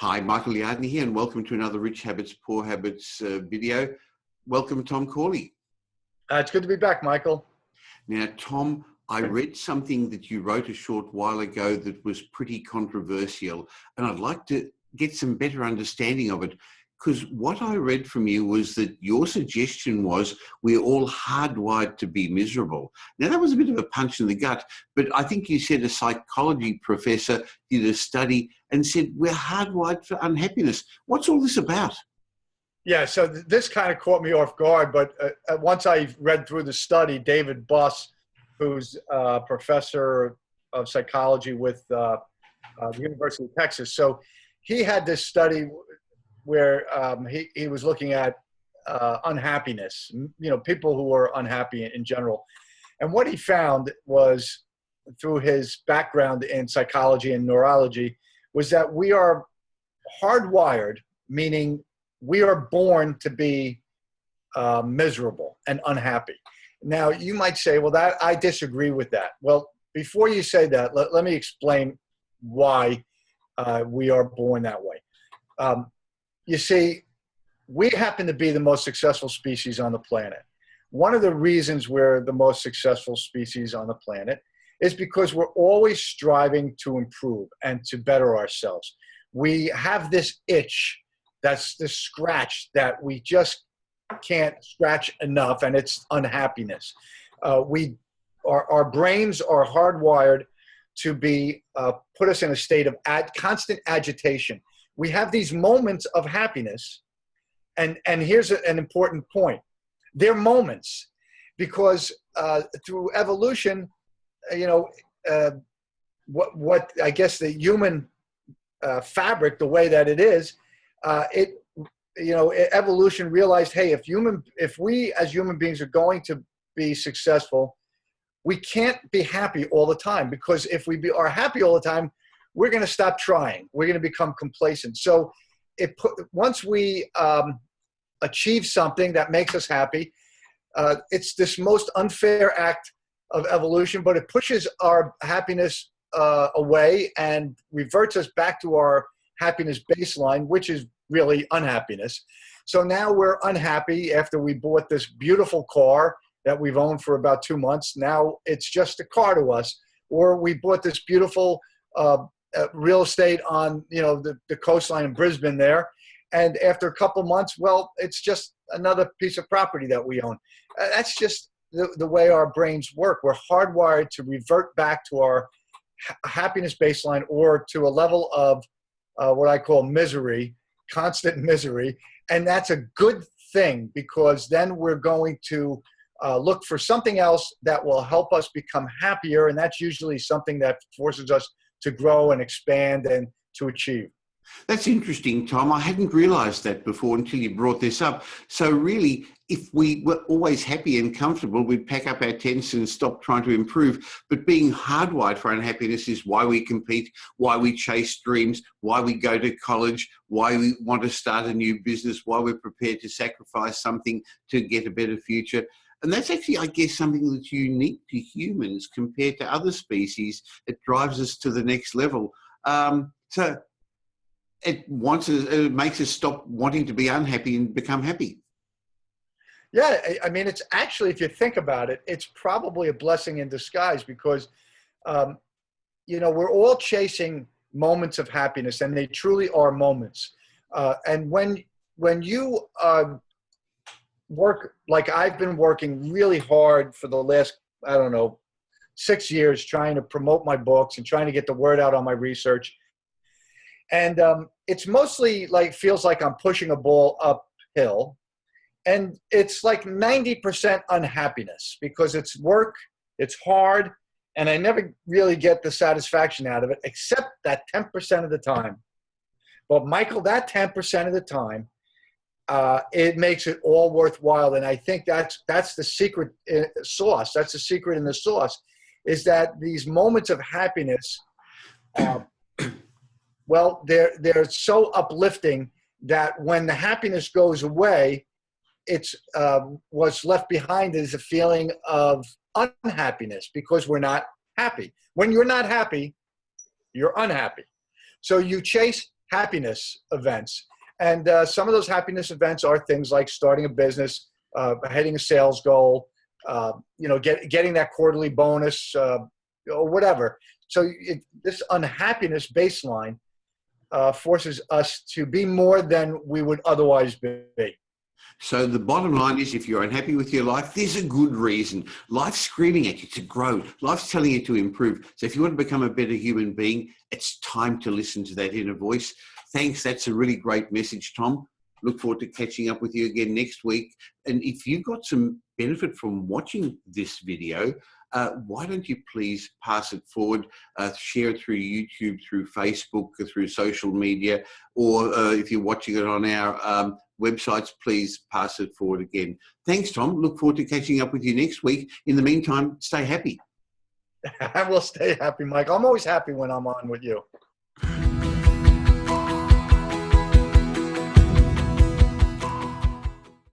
Hi, Michael Yardney here, and welcome to another Rich Habits, Poor Habits video. Welcome, Tom Corley. It's good to be back, Michael. Now, Tom, I read something that you wrote a short while ago that was pretty controversial, and I'd like to get some better understanding of it, because what I read from you was that your suggestion was we're all hardwired to be miserable. Now, that was a bit of a punch in the gut, but I think you said a psychology professor did a study and said we're hardwired for unhappiness. What's all this about? Yeah, so this kind of caught me off guard, but once I read through the study, David Buss, who's a professor of psychology with the University of Texas, so he had this study where he was looking at unhappiness, people who are unhappy in general. And what he found was, through his background in psychology and neurology, was that we are hardwired, meaning we are born to be miserable and unhappy. Now, you might say, well, I disagree with that. Well, before you say that, let me explain why we are born that way. You see, we happen to be the most successful species on the planet. One of the reasons we're the most successful species on the planet is because we're always striving to improve and to better ourselves. We have this itch, that's this scratch that we just can't scratch enough, and it's unhappiness. Our brains are hardwired to be put us in a state of constant agitation. We have these moments of happiness, and here's an important point. They're moments because through evolution, what I guess the human fabric, the way that it is, evolution realized, hey, if we as human beings are going to be successful, we can't be happy all the time, because if we are happy all the time, we're going to stop trying. We're going to become complacent. So once we achieve something that makes us happy, it's this most unfair act of evolution, but it pushes our happiness away and reverts us back to our happiness baseline, which is really unhappiness. So now we're unhappy after we bought this beautiful car that we've owned for about 2 months. Now it's just a car to us. Or we bought this beautiful real estate on the coastline in Brisbane there, and after a couple months, well, it's just another piece of property that we own. That's just the way our brains work. We're hardwired to revert back to our happiness baseline, or to a level of what I call misery, constant misery, and that's a good thing, because then we're going to look for something else that will help us become happier, and that's usually something that forces us to grow and expand and to achieve. That's interesting, Tom. I hadn't realized that before until you brought this up. So really, if we were always happy and comfortable, we'd pack up our tents and stop trying to improve. But being hardwired for unhappiness is why we compete, why we chase dreams, why we go to college, why we want to start a new business, why we're prepared to sacrifice something to get a better future. And that's actually, I guess, something that's unique to humans compared to other species. It drives us to the next level. So it makes us stop wanting to be unhappy and become happy. Yeah, I mean, it's actually, if you think about it, it's probably a blessing in disguise, because, we're all chasing moments of happiness, and they truly are moments. And when you work like I've been working really hard for the last, 6 years, trying to promote my books and trying to get the word out on my research. And it's mostly feels like I'm pushing a ball uphill. And it's like 90% unhappiness, because it's work, it's hard, and I never really get the satisfaction out of it, except that 10% of the time. But Michael, that 10% of the time, it makes it all worthwhile. And I think that's the secret sauce. That's the secret in the sauce, is that these moments of happiness, well, they're so uplifting that when the happiness goes away, what's left behind is a feeling of unhappiness, because we're not happy. When you're not happy, you're unhappy. So you chase happiness events. And some of those happiness events are things like starting a business, hitting a sales goal, getting that quarterly bonus, or whatever. So this unhappiness baseline forces us to be more than we would otherwise be. So the bottom line is, if you're unhappy with your life, there's a good reason. Life's screaming at you to grow. Life's telling you to improve. So if you want to become a better human being, it's time to listen to that inner voice. Thanks. That's a really great message, Tom. Look forward to catching up with you again next week. And if you got some benefit from watching this video, why don't you please pass it forward, share it through YouTube, through Facebook, or through social media, or if you're watching it on our websites, please pass it forward again. Thanks, Tom. Look forward to catching up with you next week. In the meantime, stay happy. I will stay happy, Mike. I'm always happy when I'm on with you.